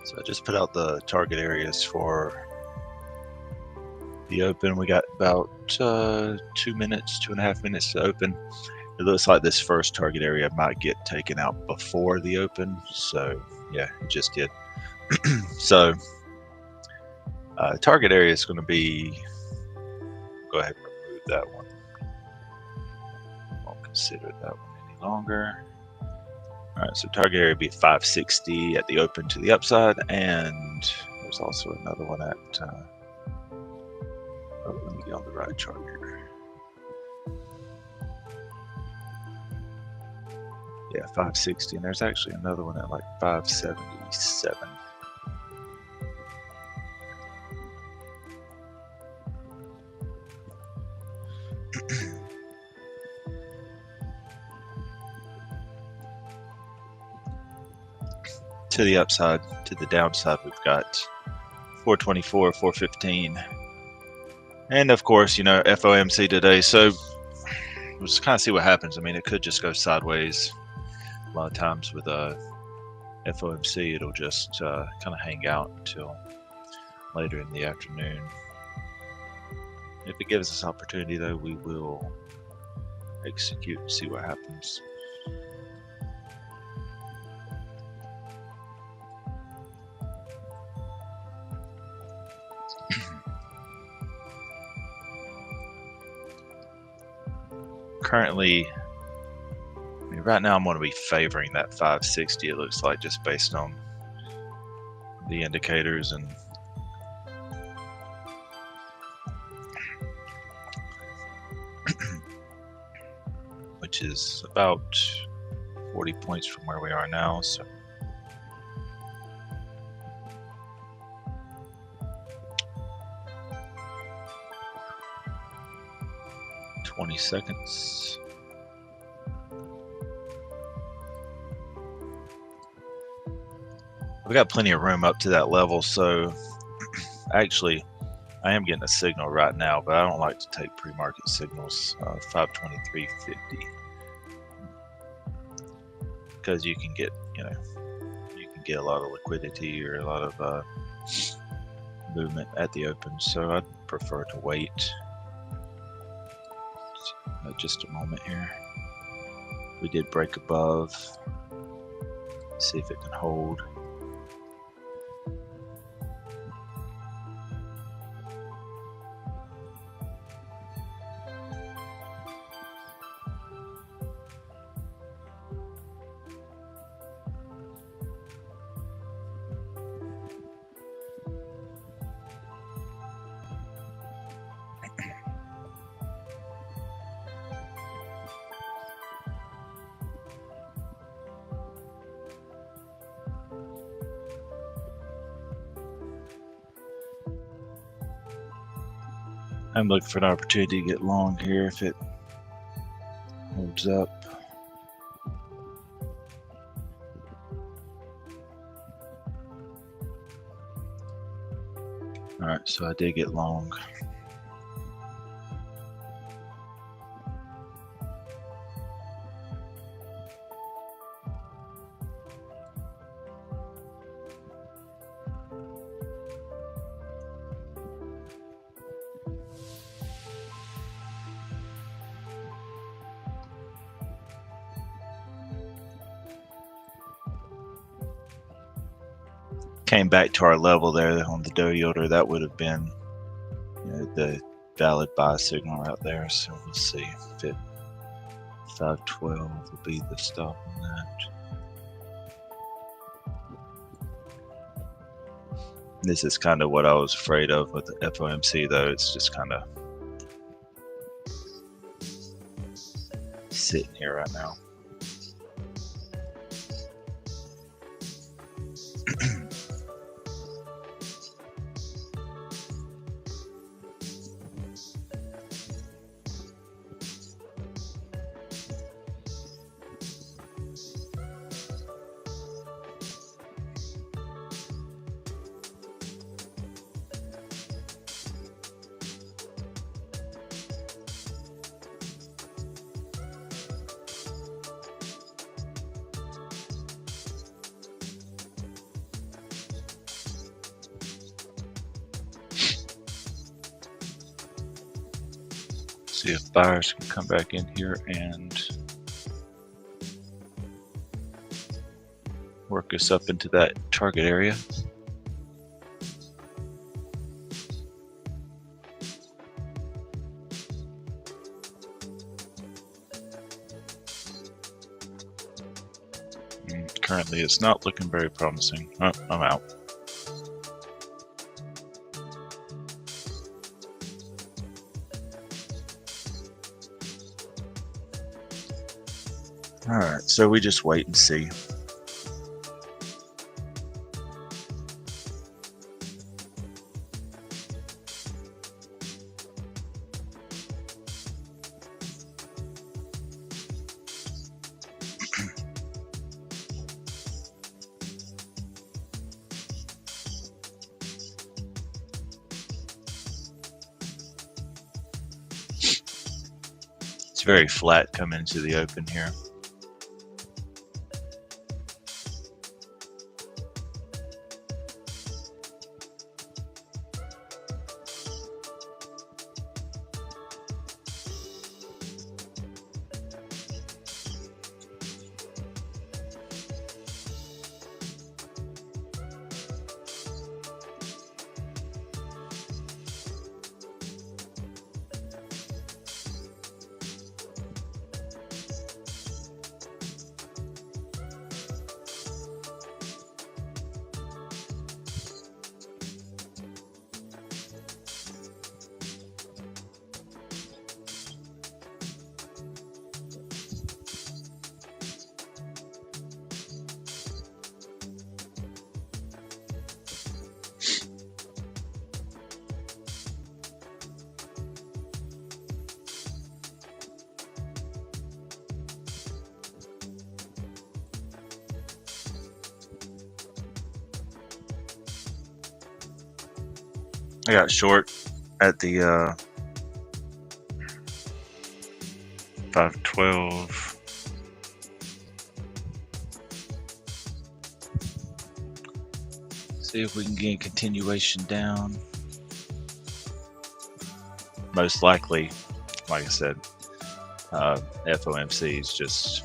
So I just put out the target areas for the open. We got about 2 minutes, 2.5 minutes to open. It looks like this first target area might get taken out before the open. So yeah, it just did. So target area is going to be, go ahead and remove that one. Won't consider that one any longer. All right, so target area would be 560 at the open to the upside, and there's also another one at, let me get on the right chart here. Yeah, 560, and there's actually another one at like 577. To the upside, to the downside, we've got 424, 415, and of course, you know, FOMC today. So we'll just kind of see what happens. I mean, it could just go sideways. A lot of times with FOMC, it'll just kind of hang out until later in the afternoon. If it gives us opportunity, though, we will execute and see what happens. Currently, I mean, right now I'm going to be favoring that 560, it looks like, just based on the indicators, and which is about 40 points from where we are now. So seconds. We got plenty of room up to that level, so actually I am getting a signal right now, but I don't like to take pre-market signals. 523.50, because you can get, you know, you can get a lot of liquidity or a lot of movement at the open. So I'd prefer to wait just a moment here. We did break above. See if it can hold. I'm looking for an opportunity to get long here if it holds up. All right, so I did get long. Came back to our level there on the dough yielder. That would have been, you know, the valid buy signal right there. So we'll see if it 512 will be the stop on that. This is kind of what I was afraid of with the FOMC, though. It's just kind of sitting here right now. See if buyers can come back in here and work us up into that target area. Currently, it's not looking very promising. Oh, I'm out. All right, so we just wait and see. It's very flat coming into the open here. I got short at the 512. See if we can get a continuation down. Most likely, like I said, FOMC is just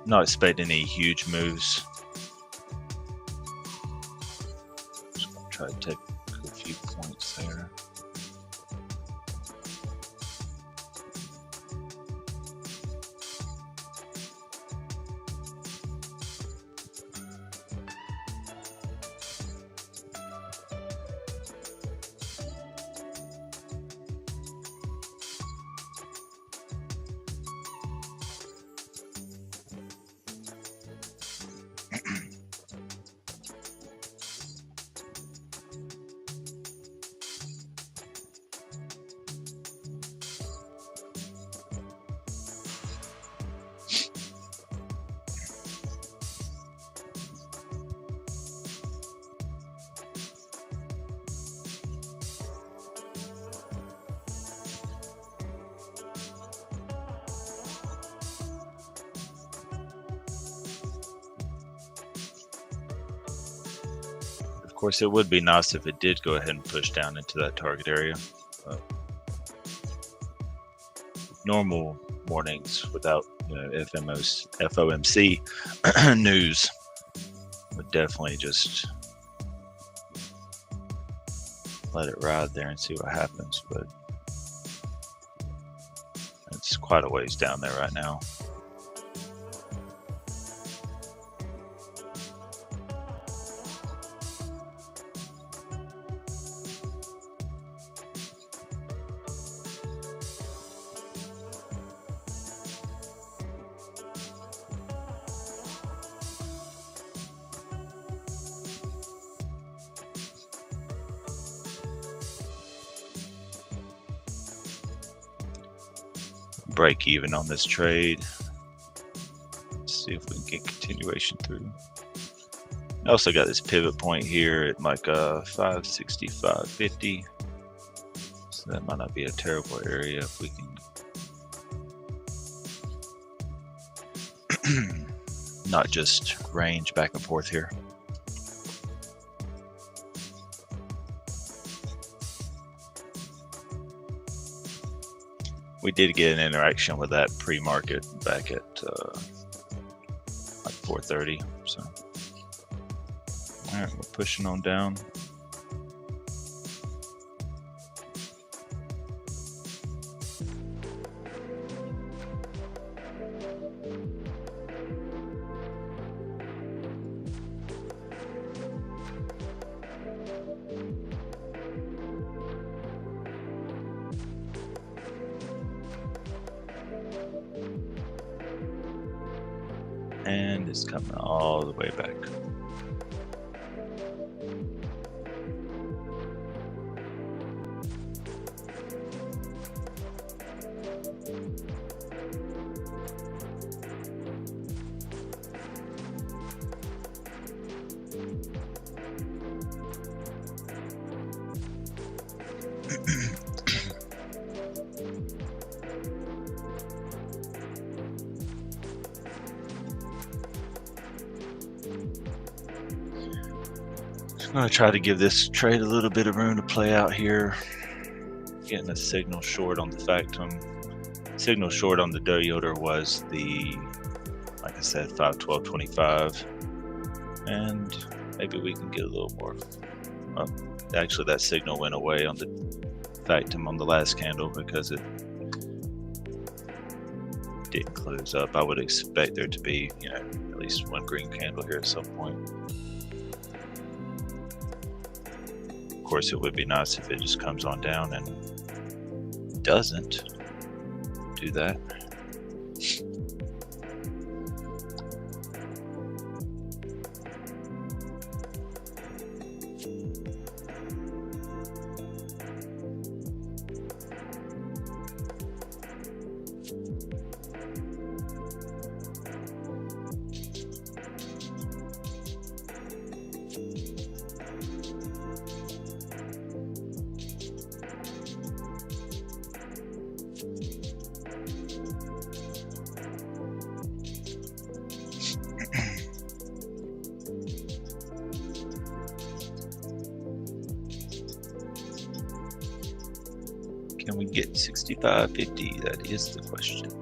not expecting any huge moves. Just gonna try to take a few points there. Of course, it would be nice if it did go ahead and push down into that target area. Normal mornings without FOMC news would definitely just let it ride there and see what happens, but it's quite a ways down there right now. Break even on this trade. Let's see if we can get continuation through. I also got this pivot point here at like 565.50, so that might not be a terrible area if we can not just range back and forth here. we did get an interaction with that pre-market back at like 4:30. So, all right, we're pushing on down. And it's coming all the way back. I'm going to try to give this trade a little bit of room to play out here. Getting a signal short on the Factum. Signal short on the dough yielder was the, like I said, 512.25. And maybe we can get a little more. Well, actually, that signal went away on the Factum on the last candle because it didn't close up. I would expect there to be, at least one green candle here at some point. Of course, it would be nice if it just comes on down and doesn't do that. Can we get 65.50? That is the question.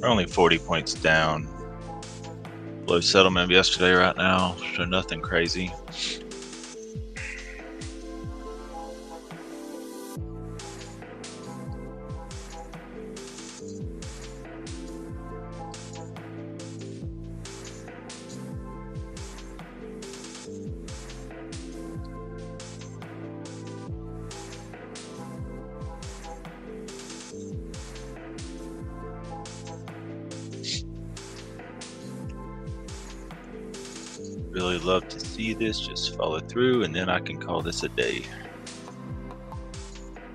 We're only 40 points down. Low settlement yesterday right now, so nothing crazy. Really love to see this just follow through, and then I can call this a day.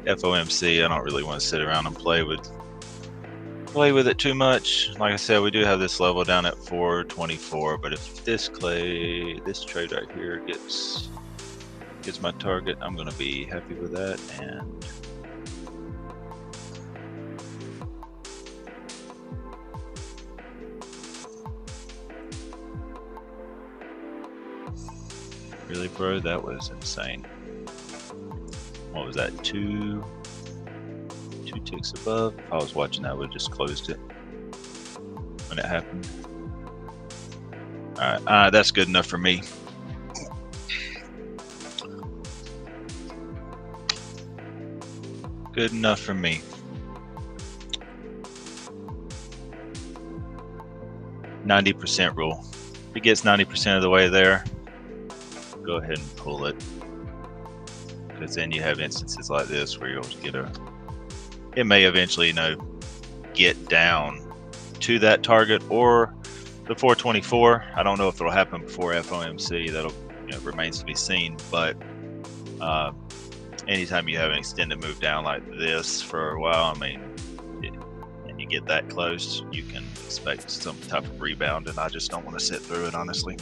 FOMC, I don't really want to sit around and play with it too much. Like I said, we do have this level down at 424, but if this trade right here gets my target, I'm going to be happy with that. And Really, bro? That was insane. What was that? Two ticks above? If I was watching, I would have just closed it when it happened. Alright, that's good enough for me. Good enough for me. %90 rule. If it gets 90% of the way there, go ahead and pull it. Because then you have instances like this where you'll get it may eventually, get down to that target or the 424. I don't know if it'll happen before FOMC. That'll remains to be seen. But anytime you have an extended move down like this for a while, and you get that close, you can expect some type of rebound, and I just don't want to sit through it, honestly.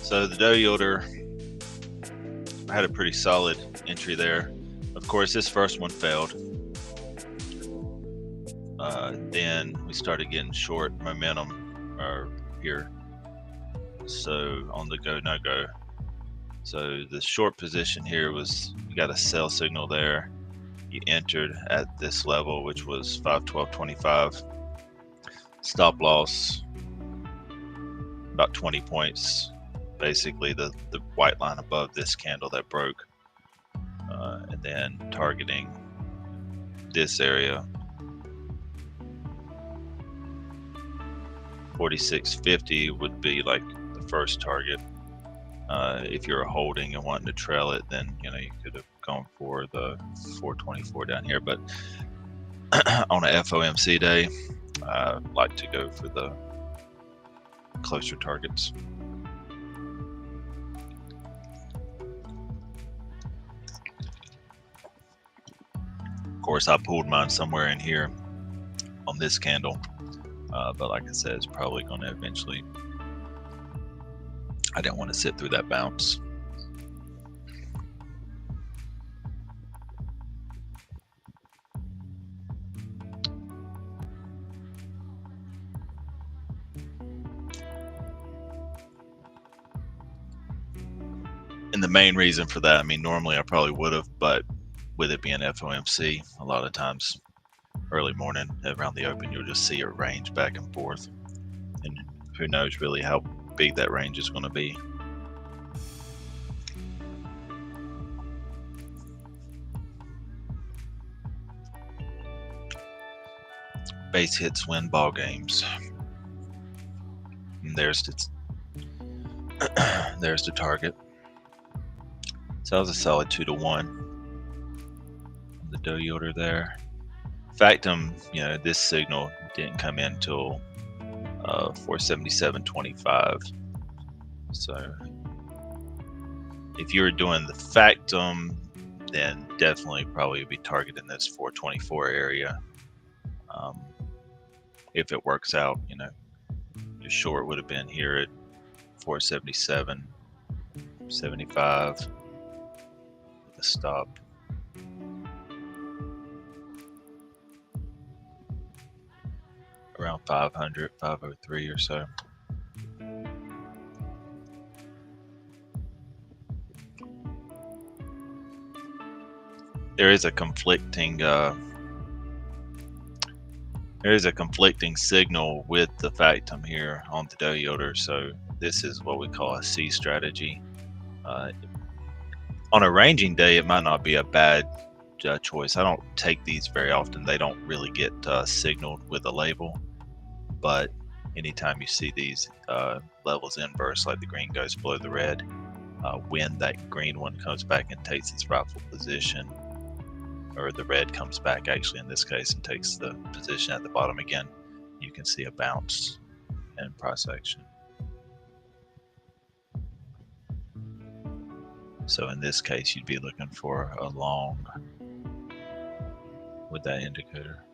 So the Dow yielder, I had a pretty solid entry there. Of course, this first one failed. Then we started getting short momentum here. So on the go, no go. So the short position here was, you got a sell signal there. You entered at this level, which was 512.25. Stop loss about 20 points. Basically the white line above this candle that broke, and then targeting this area, 46.50 would be like the first target. If you're holding and wanting to trail it, then you could have gone for the 424 down here. But on a FOMC day, I like to go for the closer targets. Of course, I pulled mine somewhere in here on this candle, but like I said, it's probably going to eventually. I didn't want to sit through that bounce. And the main reason for that, normally I probably would have, but with it being FOMC, a lot of times early morning around the open, you'll just see it range back and forth. And who knows really how big that range is going to be. Base hits win ball games. And there's the target. So that was a solid 2-to-1. The Dow yielder there. Factum, this signal didn't come in until 477.25. So if you were doing the Factum, then definitely probably be targeting this 424 area. If it works out, your short would have been here at 477.75. The stop. Around 500, 503 or so. There is a conflicting signal with the Factum here on the Dow yielder, so this is what we call a C strategy. On a ranging day, it might not be a bad choice. I don't take these very often. They don't really get signaled with a label, but anytime you see these levels inverse, like the green goes below the red, when that green one comes back and takes its rightful position, or the red comes back actually in this case and takes the position at the bottom again, you can see a bounce in price action. So in this case, you'd be looking for a long with that indicator.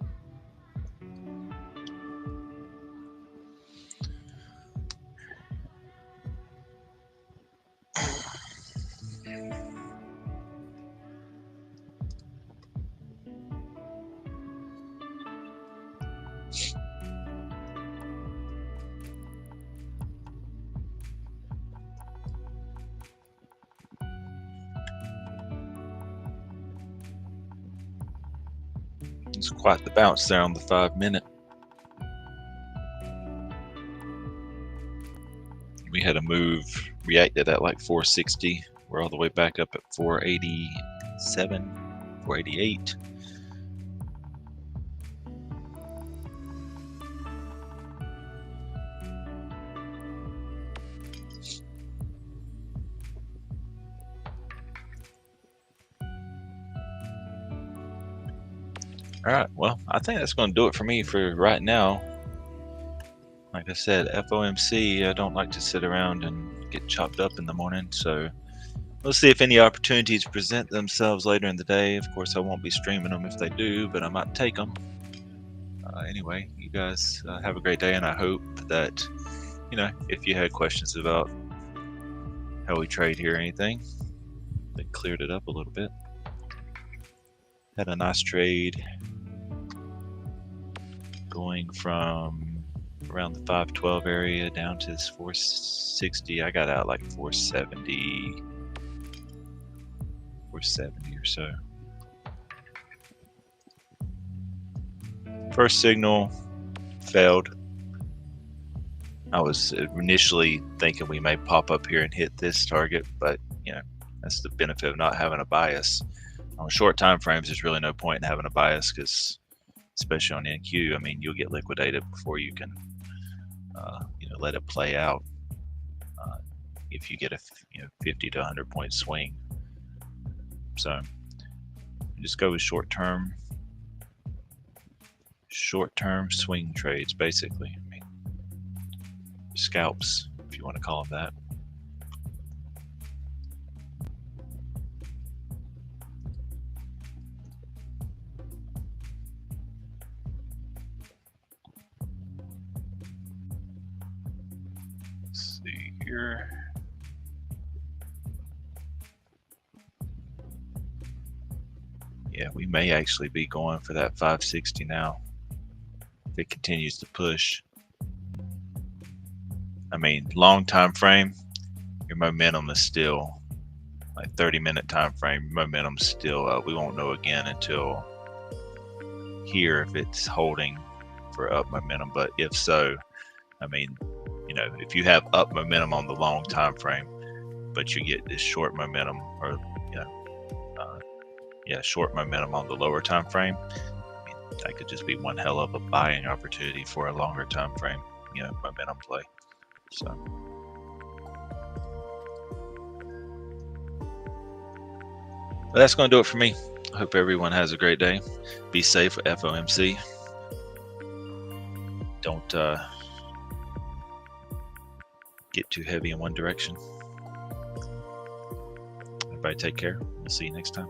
It's quite the bounce there on the 5-minute. We had a move, reacted at like 460. We're all the way back up at 487, 488. All right, well, I think that's going to do it for me for right now. Like I said, FOMC, I don't like to sit around and get chopped up in the morning, so we'll see if any opportunities present themselves later in the day. Of course, I won't be streaming them if they do, but I might take them. Anyway, you guys have a great day, and I hope that, if you had questions about how we trade here or anything, they cleared it up a little bit. Had a nice trade going from around the 512 area down to this 460. I got out like 470 or so. First signal failed. I was initially thinking we may pop up here and hit this target, but that's the benefit of not having a bias. On short time frames, there's really no point in having a bias, because especially on NQ, I mean, you'll get liquidated before you can let it play out. If you get a 50 to 100 point swing, so just go with short term swing trades, basically. I mean, scalps, if you want to call them that. Let's see here. Yeah, we may actually be going for that 560 now if it continues to push. I mean, long time frame, your momentum is still like 30-minute time frame. Momentum still we won't know again until here if it's holding for up momentum. But if so, I mean, if you have up momentum on the long time frame, but you get this short momentum, or short momentum on the lower time frame, I mean, that could just be one hell of a buying opportunity for a longer time frame, momentum play. So, but that's going to do it for me. I hope everyone has a great day. Be safe with FOMC. Don't get too heavy in one direction. Everybody take care. We'll see you next time.